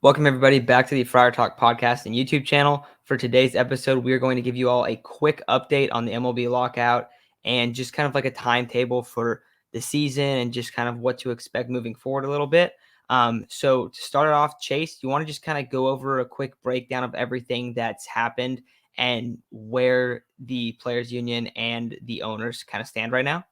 Welcome, everybody, back to the Friar Talk podcast and YouTube channel. For today's episode, we are going to give you all a quick update on the MLB Lockout and just kind of like a timetable for the season and just kind of what to expect moving forward a little bit. So to start it off, Chase, you want to just kind of go over a quick breakdown of everything that's happened and where the Players Union and the owners kind of stand right now?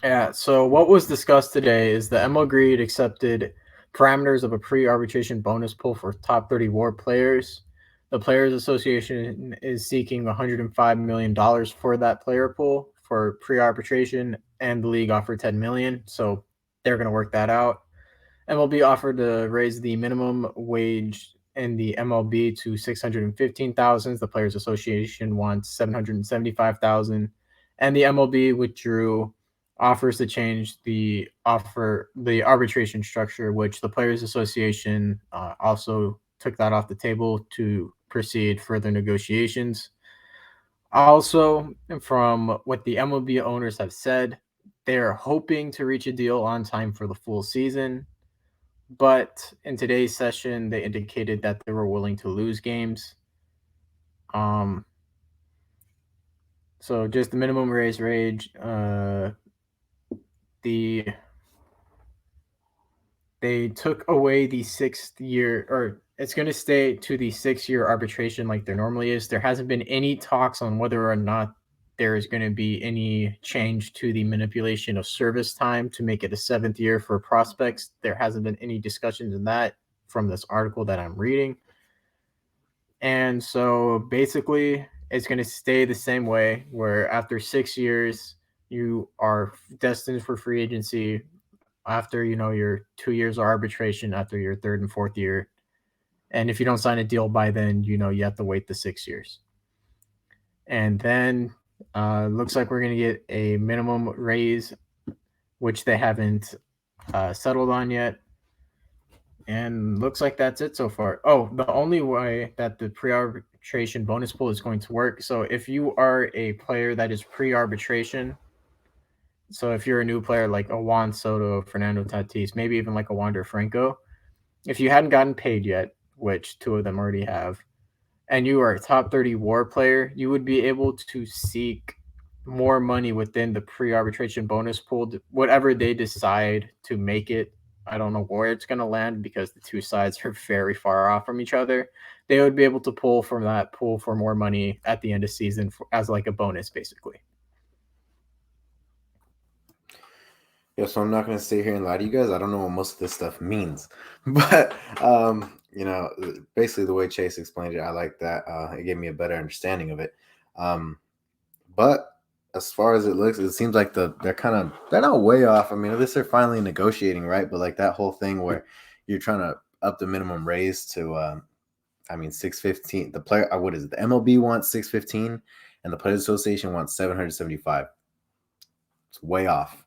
Yeah, so what was discussed today is the MLB accepted parameters of a pre-arbitration bonus pool for top 30 WAR players. The Players Association is seeking $105 million for that player pool for pre-arbitration, and the league offered $10 million, so they're going to work that out. MLB offered to raise the minimum wage in the MLB to $615,000. The Players Association wants $775,000, and the MLB withdrew offers to change the arbitration structure, which the Players Association also took that off the table to proceed further negotiations. Also, from what the MLB owners have said, they're hoping to reach a deal on time for the full season. But in today's session, they indicated that they were willing to lose games. So just the minimum raise range, they took away the 6th year, or it's going to stay to the 6-year arbitration like there normally is. There hasn't been any talks on whether or not there is going to be any change to the manipulation of service time to make it a 7th year for prospects. There hasn't been any discussions in that from this article that I'm reading. And so basically, it's going to stay the same way, where after 6 years, you are destined for free agency after, your 2 years of arbitration, after your 3rd and 4th year. And if you don't sign a deal by then, you have to wait the 6 years. And then looks like we're going to get a minimum raise, which they haven't settled on yet. And looks like that's it so far. Oh, the only way that the pre-arbitration bonus pool is going to work. So if you are a player that is pre-arbitration, so if you're a new player like a Juan Soto, Fernando Tatis, maybe even like a Wander Franco, if you hadn't gotten paid yet, which 2 of them already have, and you are a top 30 WAR player, you would be able to seek more money within the pre-arbitration bonus pool, whatever they decide to make it. I don't know where it's going to land because the two sides are very far off from each other. They would be able to pull from that pool for more money at the end of season as like a bonus, basically. Yeah, so I'm not going to sit here and lie to you guys. I don't know what most of this stuff means. But, basically the way Chase explained it, I like that. It gave me a better understanding of it. But as far as it looks, it seems like they're not way off. I mean, at least they're finally negotiating, right? But like that whole thing where you're trying to up the minimum raise to, 615. The player, what is it? The MLB wants 615, and the Players Association wants 775. It's way off.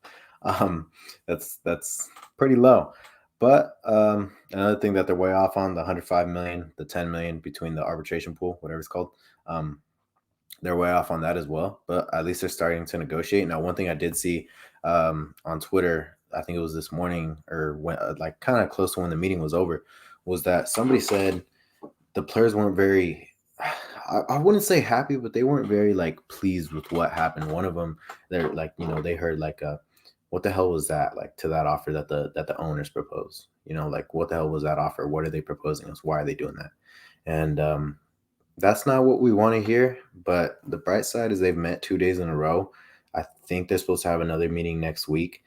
That's pretty low. But another thing that they're way off on, the 105 million, the 10 million between the arbitration pool, whatever it's called, they're way off on that as well. But at least they're starting to negotiate. Now, one thing I did see on Twitter, I think it was this morning or when, like kind of close to when the meeting was over, was that somebody said the players weren't very, I wouldn't say happy, but they weren't very like pleased with what happened. One of them, they're like, they heard like what the hell was that, like, to that offer that the owners proposed? Like, what the hell was that offer? What are they proposing us? Why are they doing that? And that's not what we want to hear. But the bright side is they've met 2 days in a row. I think they're supposed to have another meeting next week.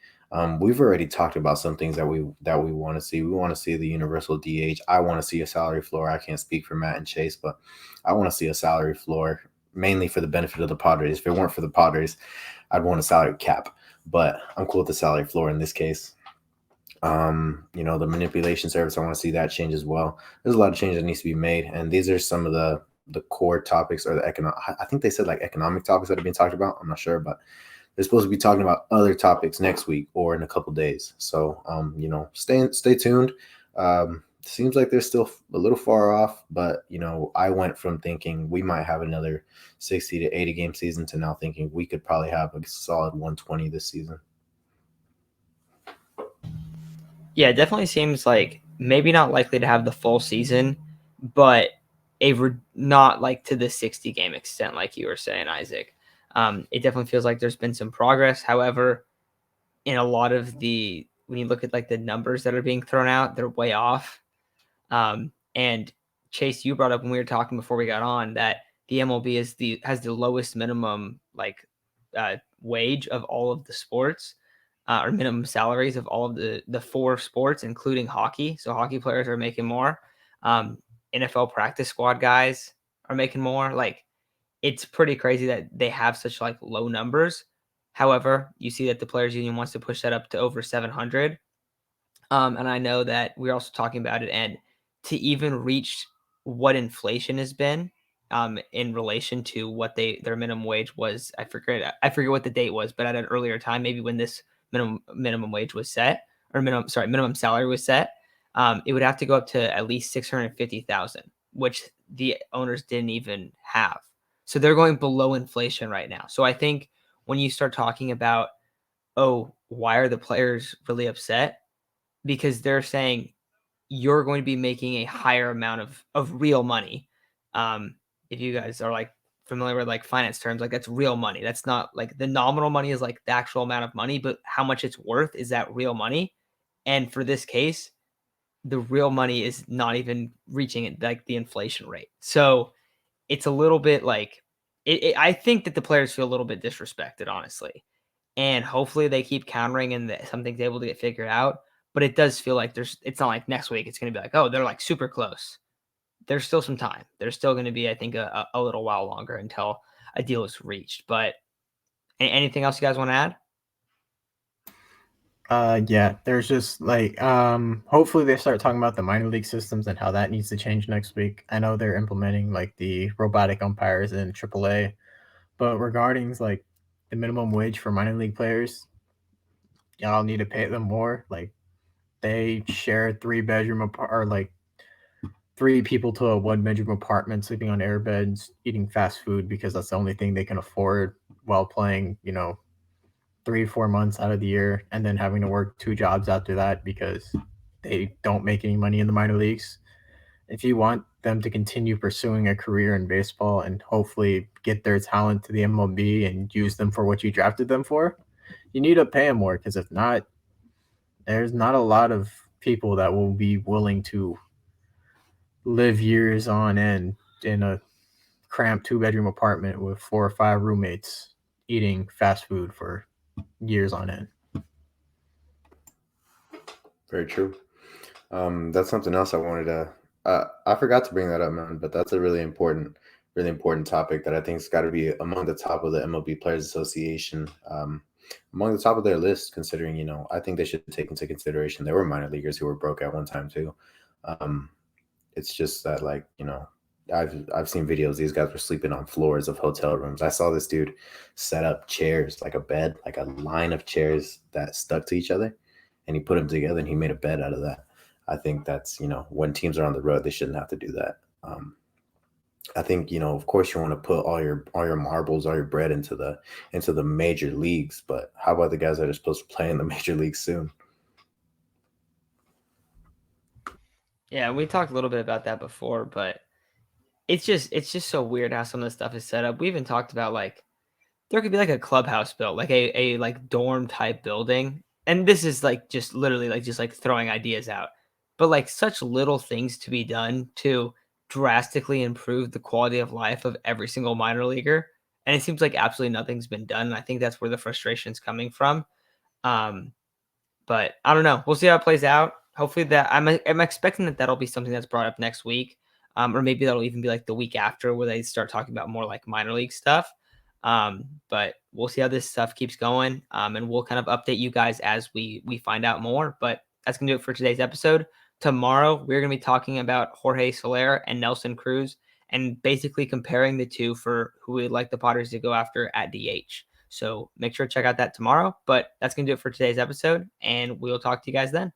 We've already talked about some things that we want to see. We want to see the universal DH. I want to see a salary floor. I can't speak for Matt and Chase, but I want to see a salary floor, mainly for the benefit of the Padres. If it weren't for the Padres, I'd want a salary cap. But I'm cool with the salary floor in this case. The manipulation service, I want to see that change as well. There's a lot of change that needs to be made, and these are some of the core topics, or the economic. I think they said like economic topics that have been talked about. I'm not sure, but they're supposed to be talking about other topics next week or in a couple days. So, stay tuned. Seems like they're still a little far off, but I went from thinking we might have another 60 to 80 game season to now thinking we could probably have a solid 120 this season. Yeah, it definitely seems like maybe not likely to have the full season, but not like to the 60 game extent, like you were saying, Isaac. It definitely feels like there's been some progress. However, in a lot of when you look at like the numbers that are being thrown out, they're way off. And Chase, you brought up when we were talking before we got on that the MLB has the lowest minimum wage of all of the sports, or minimum salaries of all of the four sports, including hockey. So hockey players are making more. NFL practice squad guys are making more. Like, it's pretty crazy that they have such like low numbers. However, you see that the players union wants to push that up to over 700. And I know that we're also talking about it, and to even reach what inflation has been, in relation to what their minimum wage was. I forget what the date was, but at an earlier time, maybe when this minimum wage was set, or minimum salary was set, it would have to go up to at least 650,000, which the owners didn't even have. So they're going below inflation right now. So I think when you start talking about, oh, why are the players really upset? Because they're saying you're going to be making a higher amount of real money. If you guys are like familiar with like finance terms, like that's real money. That's not like the nominal money is like the actual amount of money, but how much it's worth is that real money. And for this case, the real money is not even reaching it, like the inflation rate. So it's a little bit like I think that the players feel a little bit disrespected, honestly. And hopefully they keep countering and that something's able to get figured out. But it does feel like it's not like next week it's going to be like, oh, they're like super close. There's still some time. There's still going to be, I think, a little while longer until a deal is reached. But anything else you guys want to add? Yeah, there's just like hopefully they start talking about the minor league systems and how that needs to change next week. I know they're implementing like the robotic umpires in AAA, but regarding like the minimum wage for minor league players, y'all need to pay them more. Like they share 3 bedroom apart, or like 3 people to a 1 bedroom apartment, sleeping on air beds, eating fast food because that's the only thing they can afford while playing, 3-4 months out of the year, and then having to work 2 jobs after that because they don't make any money in the minor leagues. If you want them to continue pursuing a career in baseball and hopefully get their talent to the MLB and use them for what you drafted them for, you need to pay them more, because if not, there's not a lot of people that will be willing to live years on end in a cramped 2 bedroom apartment with 4 or 5 roommates eating fast food for years on end. Very true. That's something else I wanted to. I forgot to bring that up, man. But that's a really important topic that I think has got to be among the top of the MLB Players Association, among the top of their list. Considering, I think they should take into consideration there were minor leaguers who were broke at one time too. It's just that, like, I've seen videos. These guys were sleeping on floors of hotel rooms. I saw this dude set up chairs, like a bed, like a line of chairs that stuck to each other, and he put them together and he made a bed out of that. I think that's, when teams are on the road, they shouldn't have to do that. I think, of course you want to put all your marbles, all your bread into the major leagues, but how about the guys that are supposed to play in the major leagues soon? Yeah, we talked a little bit about that before, but it's just so weird how some of the stuff is set up. We even talked about like there could be like a clubhouse built, like a like dorm type building. And this is like just literally like just like throwing ideas out. But like such little things to be done to drastically improve the quality of life of every single minor leaguer. And it seems like absolutely nothing's been done. And I think that's where the frustration's coming from. Um, but I don't know. We'll see how it plays out. Hopefully I'm expecting that that'll be something that's brought up next week. Or maybe that'll even be like the week after where they start talking about more like minor league stuff. But we'll see how this stuff keeps going. And we'll kind of update you guys as we find out more. But that's gonna do it for today's episode. Tomorrow we're gonna be talking about Jorge Soler and Nelson Cruz and basically comparing the two for who we'd like the Padres to go after at DH. So make sure to check out that tomorrow. But that's gonna do it for today's episode, and we'll talk to you guys then.